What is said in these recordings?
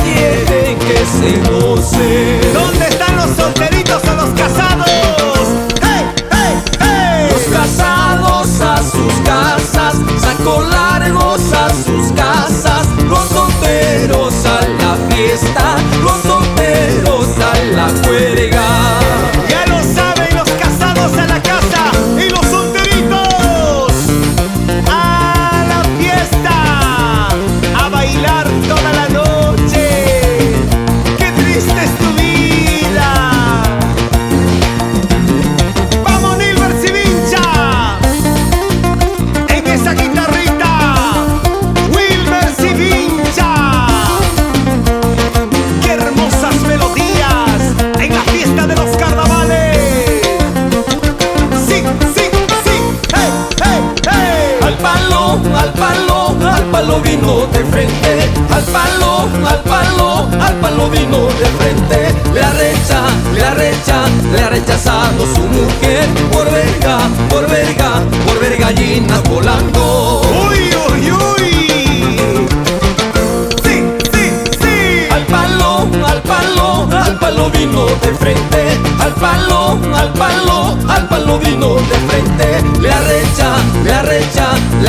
quieren que se goce. ¿Dónde están los solteritos o los casados? ¡Hey, hey, hey! Los casados a sus casas, saco largos a sus casas. Los solteros a la fiesta, los solteros a la juerga. Ya lo saben, los casados a la casa y los solteritos a la fiesta, a bailar toda la noche. ¡Qué triste es tu vida! ¡Vamos, Nilber Sivincha! En esa guitarrita, Wilmer Sivincha. ¡Qué hermosas melodías en la fiesta de los carnavales! ¡Sí, sí, sí! ¡Hey, hey, hey! Al palo, al palo, al palo vino de frente. Al palo, al palo, al palo vino de frente. Le ha rechazado su mujer por verga, por verga, por ver gallinas volando. ¡Uy, uy, uy! ¡Sí, sí, sí! Al palo, al palo, al palo vino de frente. Al palo, al palo, al palo vino de frente. Le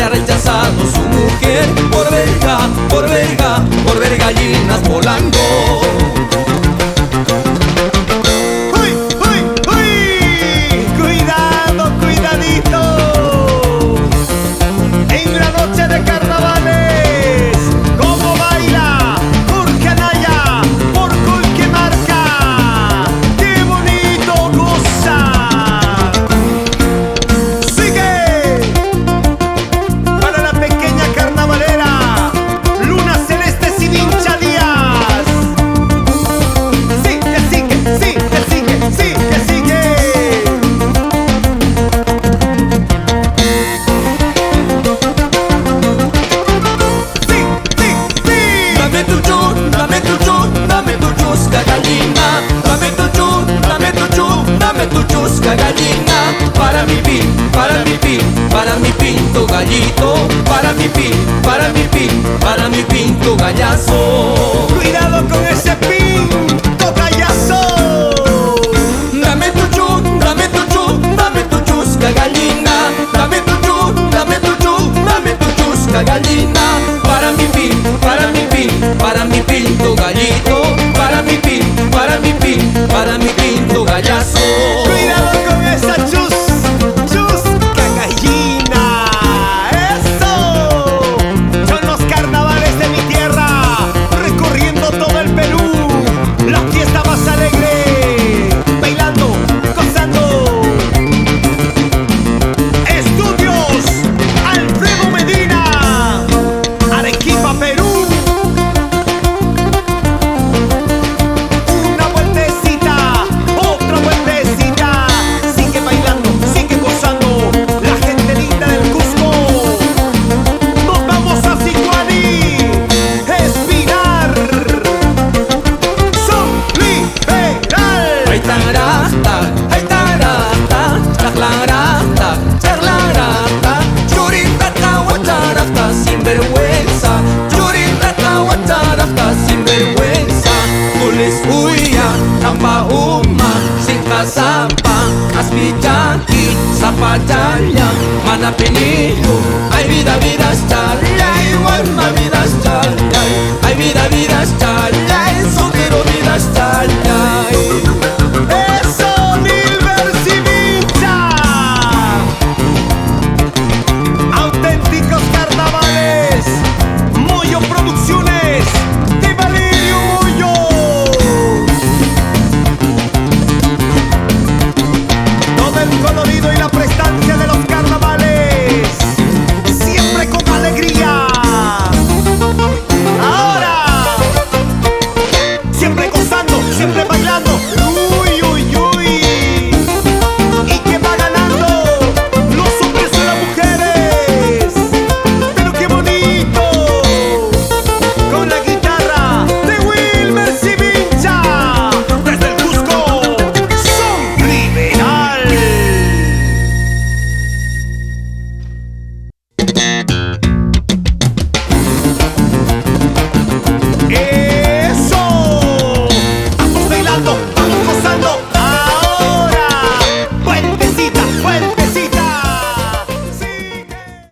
ha rechazado su mujer por verga, por verga, por ver gallinas volando. ¡Uy, uy, uy! ¡Cuidado, cuidadito! En la noche de carnavales, ¿cómo baila? Jorge Anaya, por Colquemarca. ¡Qué bonito goza! ¡Sigue! Para la pequeña carnavalera, Luna Celeste Sivincha Díaz. Sí, que sigue, sí, que sigue, sí, que sigue. Sí, sí, sí. Dame tu chun, dame tu chun, dame tu chusca gallina. Dame tu chun, dame tu chun, dame tu chusca gallina. Para mi pin, para mi pin, para mi pinto gallito. Para mi pin, para mi pin, para mi pinto gallazo. Cuidado con ese pin, tocayazo. Dame tu chun, dame tu chun, dame tu chusca gallina. Dame tu chun, dame tu chun, dame tu chusca gallina. Para mi pin, para mi pin, para mi pinto gallito. Para mi pin, para mi pin, para mi pinto gallazo. Cuidado con esa chusca gallina. ¡Eso! Son los carnavales de mi tierra, recorriendo todo el Perú. La fiesta más alegre, bailando, gozando. Estudios Alfredo Medina, Arequipa, Perú. Una vueltecita, otra vueltecita. Sigue bailando, sigue gozando, la gente linda del Cusco. Nos vamos a Sicuani, Espinar, Son Liberal. Ay tarata, chaclarata, chaclarata. Churita guacharata, sinvergüenza. Churita guacharata, sinvergüenza. Tulis huya, tamba uma, sin kasapa. Aspichanki, zapatalla, mana penillo. Ay vida, vida, chalay, guarma vida, chalay. Ay vida, vida, chalay.